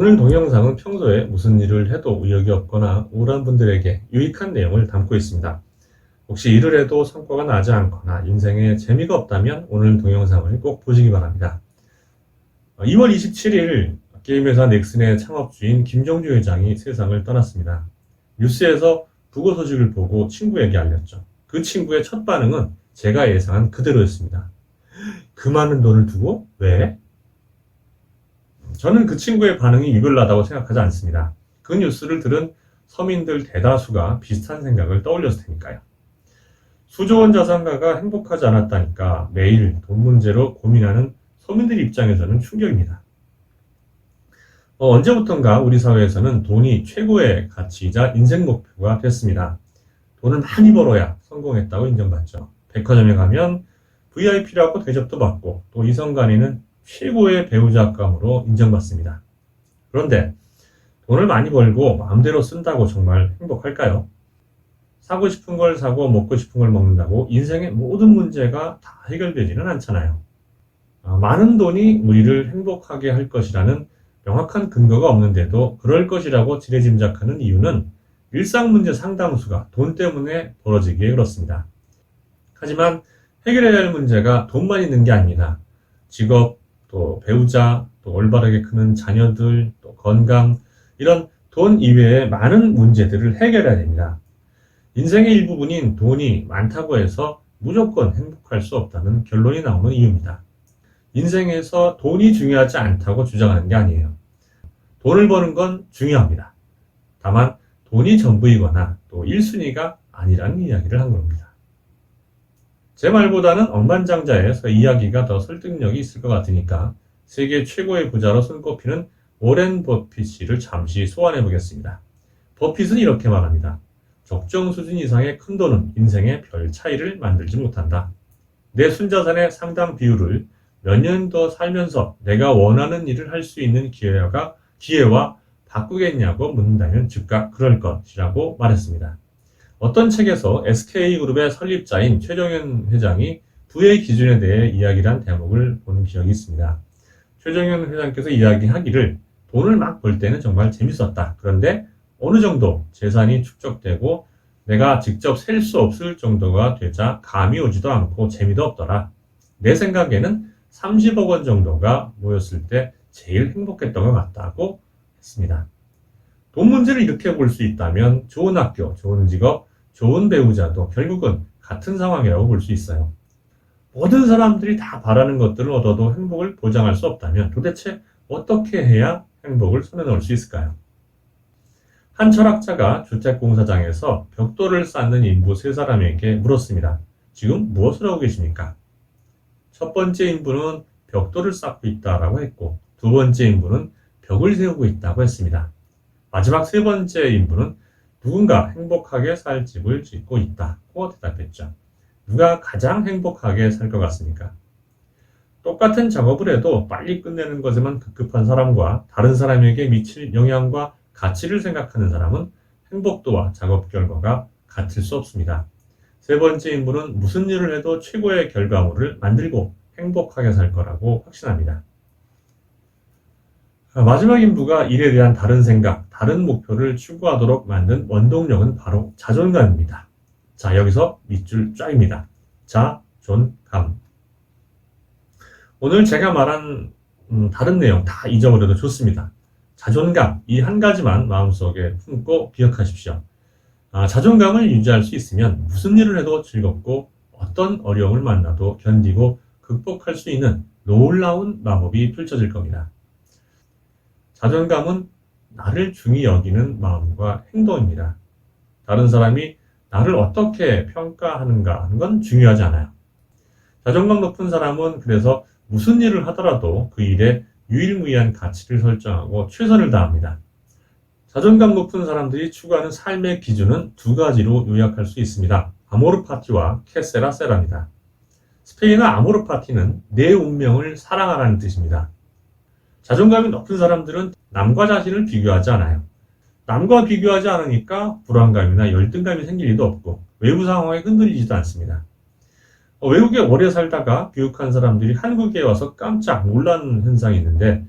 오늘 동영상은 평소에 무슨 일을 해도 의욕이 없거나 우울한 분들에게 유익한 내용을 담고 있습니다. 혹시 일을 해도 성과가 나지 않거나 인생에 재미가 없다면 오늘 동영상을 꼭 보시기 바랍니다. 2월 27일 게임회사 넥슨의 창업주인 김정주 회장이 세상을 떠났습니다. 뉴스에서 부고 소식을 보고 친구에게 알렸죠. 그 친구의 첫 반응은 제가 예상한 그대로였습니다. 그 많은 돈을 두고 왜? 저는 그 친구의 반응이 유별나다고 생각하지 않습니다. 그 뉴스를 들은 서민들 대다수가 비슷한 생각을 떠올렸을 테니까요. 수조원 자산가가 행복하지 않았다니까 매일 돈 문제로 고민하는 서민들 입장에서는 충격입니다. 언제부턴가 우리 사회에서는 돈이 최고의 가치이자 인생 목표가 됐습니다. 돈을 많이 벌어야 성공했다고 인정받죠. 백화점에 가면 VIP라고 대접도 받고 또 이성 간에는 최고의 배우자감으로 인정받습니다. 그런데 돈을 많이 벌고 마음대로 쓴다고 정말 행복할까요? 사고 싶은 걸 사고 먹고 싶은 걸 먹는다고 인생의 모든 문제가 다 해결되지는 않잖아요. 많은 돈이 우리를 행복하게 할 것이라는 명확한 근거가 없는데도 그럴 것이라고 지레짐작하는 이유는 일상 문제 상당수가 돈 때문에 벌어지기에 그렇습니다. 하지만 해결해야 할 문제가 돈만 있는 게 아닙니다. 직업, 또 배우자, 또 올바르게 크는 자녀들, 또 건강, 이런 돈 이외의 많은 문제들을 해결해야 됩니다. 인생의 일부분인 돈이 많다고 해서 무조건 행복할 수 없다는 결론이 나오는 이유입니다. 인생에서 돈이 중요하지 않다고 주장하는 게 아니에요. 돈을 버는 건 중요합니다. 다만 돈이 전부이거나 또 1순위가 아니라는 이야기를 한 겁니다. 제 말보다는 억만장자에서 이야기가 더 설득력이 있을 것 같으니까 세계 최고의 부자로 손꼽히는 워렌 버핏을 잠시 소환해 보겠습니다. 버핏은 이렇게 말합니다. 적정 수준 이상의 큰 돈은 인생에 별 차이를 만들지 못한다. 내 순자산의 상당 비율을 몇 년 더 살면서 내가 원하는 일을 할 수 있는 기회와 바꾸겠냐고 묻는다면 즉각 그럴 것이라고 말했습니다. 어떤 책에서 SK그룹의 설립자인 최정현 회장이 부의 기준에 대해 이야기를 한 대목을 본 기억이 있습니다. 최정현 회장께서 이야기하기를 돈을 막 벌 때는 정말 재밌었다. 그런데 어느 정도 재산이 축적되고 내가 직접 셀 수 없을 정도가 되자 감이 오지도 않고 재미도 없더라. 내 생각에는 30억 원 정도가 모였을 때 제일 행복했던 것 같다고 했습니다. 돈 문제를 이렇게 볼 수 있다면 좋은 학교, 좋은 직업, 좋은 배우자도 결국은 같은 상황이라고 볼 수 있어요. 모든 사람들이 다 바라는 것들을 얻어도 행복을 보장할 수 없다면 도대체 어떻게 해야 행복을 손에 넣을 수 있을까요? 한 철학자가 주택공사장에서 벽돌을 쌓는 인부 3사람에게 물었습니다. 지금 무엇을 하고 계십니까? 첫 번째 인부는 벽돌을 쌓고 있다라고 했고 두 번째 인부는 벽을 세우고 있다고 했습니다. 마지막 세 번째 인부는 누군가 행복하게 살 집을 짓고 있다고 대답했죠. 누가 가장 행복하게 살 것 같습니까? 똑같은 작업을 해도 빨리 끝내는 것에만 급급한 사람과 다른 사람에게 미칠 영향과 가치를 생각하는 사람은 행복도와 작업 결과가 같을 수 없습니다. 세 번째 인부는 무슨 일을 해도 최고의 결과물을 만들고 행복하게 살 거라고 확신합니다. 마지막 인부가 일에 대한 다른 생각, 다른 목표를 추구하도록 만든 원동력은 바로 자존감입니다. 자, 여기서 밑줄 쫙입니다. 자존감. 오늘 제가 말한 다른 내용 다 잊어버려도 좋습니다. 자존감, 이 한 가지만 마음속에 품고 기억하십시오. 자존감을 유지할 수 있으면 무슨 일을 해도 즐겁고 어떤 어려움을 만나도 견디고 극복할 수 있는 놀라운 마법이 펼쳐질 겁니다. 자존감은 나를 중히 여기는 마음과 행동입니다. 다른 사람이 나를 어떻게 평가하는가 하는 건 중요하지 않아요. 자존감 높은 사람은 그래서 무슨 일을 하더라도 그 일에 유일무이한 가치를 설정하고 최선을 다합니다. 자존감 높은 사람들이 추구하는 삶의 기준은 두 가지로 요약할 수 있습니다. 아모르 파티와 케세라 세라입니다. 스페인어 아모르 파티는 내 운명을 사랑하라는 뜻입니다. 자존감이 높은 사람들은 남과 자신을 비교하지 않아요. 남과 비교하지 않으니까 불안감이나 열등감이 생길 일도 없고 외부 상황에 흔들리지도 않습니다. 외국에 오래 살다가 교육한 사람들이 한국에 와서 깜짝 놀라는 현상이 있는데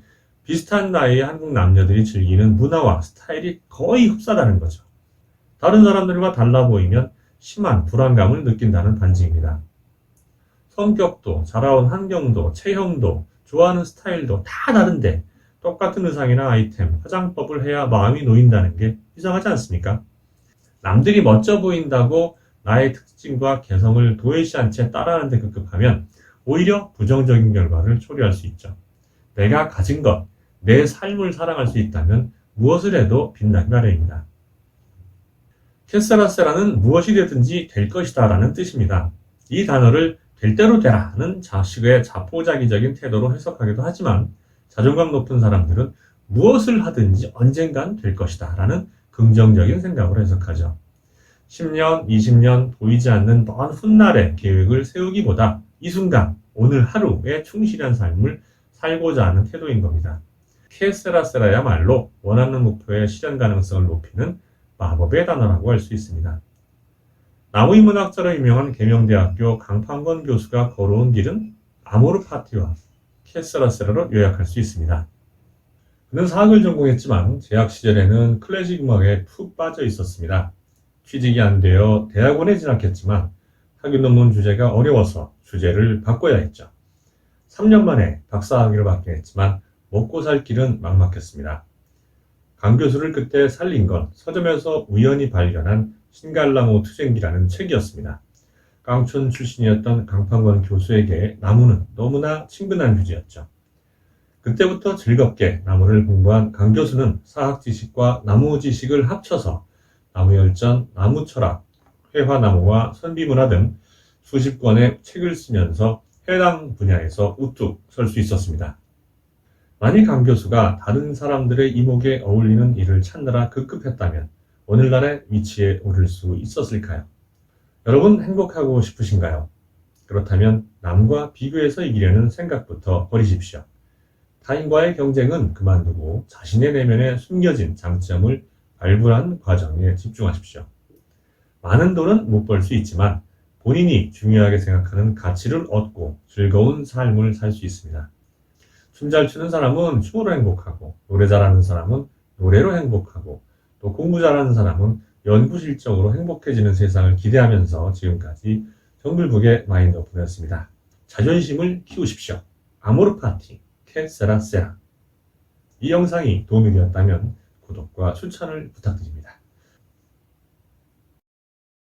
비슷한 나이의 한국 남녀들이 즐기는 문화와 스타일이 거의 흡사하다는 거죠. 다른 사람들과 달라 보이면 심한 불안감을 느낀다는 반증입니다. 성격도, 자라온 환경도, 체형도, 좋아하는 스타일도 다 다른데 똑같은 의상이나 아이템, 화장법을 해야 마음이 놓인다는 게 이상하지 않습니까? 남들이 멋져 보인다고 나의 특징과 개성을 도외시한 채 따라하는 데 급급하면 오히려 부정적인 결과를 초래할 수 있죠. 내가 가진 것, 내 삶을 사랑할 수 있다면 무엇을 해도 빛나기 마련입니다. 캐세라세라는 무엇이 되든지 될 것이다 라는 뜻입니다. 이 단어를 될 대로 되라는 자식의 자포자기적인 태도로 해석하기도 하지만 자존감 높은 사람들은 무엇을 하든지 언젠간 될 것이다 라는 긍정적인 생각으로 해석하죠. 10년, 20년 보이지 않는 먼 훗날의 계획을 세우기보다 이 순간, 오늘 하루에 충실한 삶을 살고자 하는 태도인 겁니다. 케세라세라야말로 원하는 목표의 실현 가능성을 높이는 마법의 단어라고 할 수 있습니다. 나무인문학자로 유명한 계명대학교 강판권 교수가 걸어온 길은 아모르 파티와 케세라세라로 요약할 수 있습니다. 그는 사학을 전공했지만 재학 시절에는 클래식 음악에 푹 빠져 있었습니다. 취직이 안 되어 대학원에 진학했지만 학위 논문 주제가 어려워서 주제를 바꿔야 했죠. 3년 만에 박사학위를 받긴 했지만 먹고 살 길은 막막했습니다. 강 교수를 그때 살린 건 서점에서 우연히 발견한 신갈나무 투쟁기라는 책이었습니다. 깡촌 출신이었던 강판권 교수에게 나무는 너무나 친근한 주제였죠. 그때부터 즐겁게 나무를 공부한 강 교수는 사학 지식과 나무 지식을 합쳐서 나무열전, 나무철학, 회화나무와 선비문화 등 수십 권의 책을 쓰면서 해당 분야에서 우뚝 설 수 있었습니다. 만일 강 교수가 다른 사람들의 이목에 어울리는 일을 찾느라 급급했다면 오늘날의 위치에 오를 수 있었을까요? 여러분 행복하고 싶으신가요? 그렇다면 남과 비교해서 이기려는 생각부터 버리십시오. 타인과의 경쟁은 그만두고 자신의 내면에 숨겨진 장점을 발굴한 과정에 집중하십시오. 많은 돈은 못 벌 수 있지만 본인이 중요하게 생각하는 가치를 얻고 즐거운 삶을 살 수 있습니다. 춤 잘 추는 사람은 춤으로 행복하고 노래 잘하는 사람은 노래로 행복하고 또 공부 잘하는 사람은 연구 실적으로 행복해지는 세상을 기대하면서 지금까지 정글북의 마인드 오픈이었습니다. 자존심을 키우십시오. 아모르 파티, 케세라세라. 이 영상이 도움이 되었다면 구독과 추천을 부탁드립니다.